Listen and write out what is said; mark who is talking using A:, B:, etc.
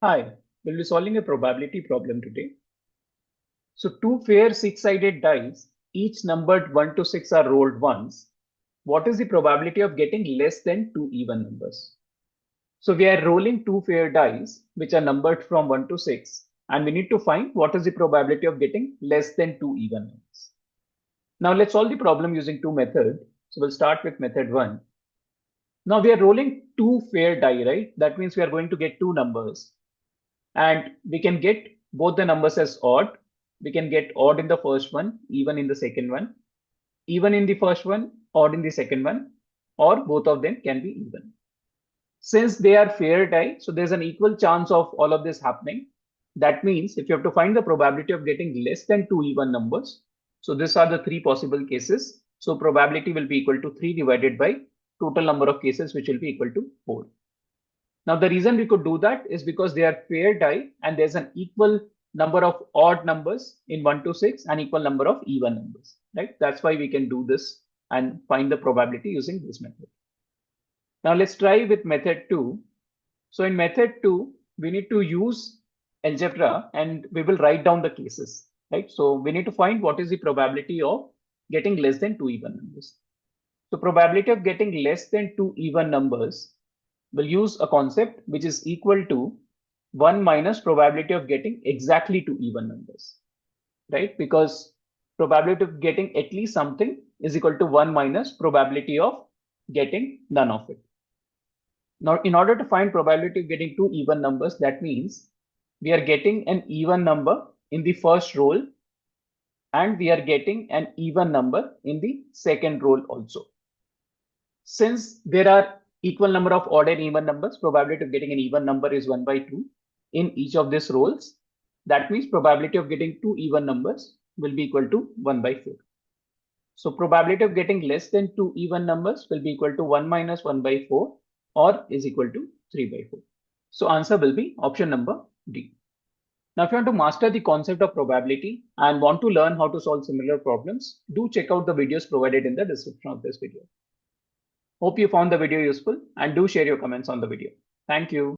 A: Hi, we'll be solving a probability problem today. So two fair six-sided dice, each numbered 1 to 6 are rolled once. What is the probability of getting less than two even numbers? So we are rolling two fair dice, which are numbered from 1 to 6, and we need to find what is the probability of getting less than two even numbers. Now let's solve the problem using two methods. So we'll start with method 1. Now we are rolling two fair die, right? That means we are going to get two numbers. And we can get both the numbers as odd. We can get odd in the first one, even in the second one, even in the first one, odd in the second one, or both of them can be even. Since they are fair die, so there's an equal chance of all of this happening. That means if you have to find the probability of getting less than two even numbers, so these are the three possible cases. So probability will be equal to 3 divided by total number of cases, which will be equal to 4. Now, the reason we could do that is because they are fair die and there's an equal number of odd numbers in 1 to 6 and equal number of even numbers, right? That's why we can do this and find the probability using this method. Now, let's try with method 2. So in method 2, we need to use algebra and we will write down the cases, right? So we need to find what is the probability of getting less than two even numbers. So probability of getting less than two even numbers, we'll use a concept which is equal to 1 minus probability of getting exactly two even numbers, right? Because probability of getting at least something is equal to 1 minus probability of getting none of it. Now, in order to find probability of getting two even numbers, that means we are getting an even number in the first roll and we are getting an even number in the second roll also. Since there are equal number of odd and even numbers, probability of getting an even number is 1 by 2 in each of these rows. That means probability of getting two even numbers will be equal to 1 by 4. So probability of getting less than two even numbers will be equal to 1 minus 1 by 4 or is equal to 3 by 4. So answer will be option number D. Now, if you want to master the concept of probability and want to learn how to solve similar problems, do check out the videos provided in the description of this video. Hope you found the video useful and do share your comments on the video. Thank you.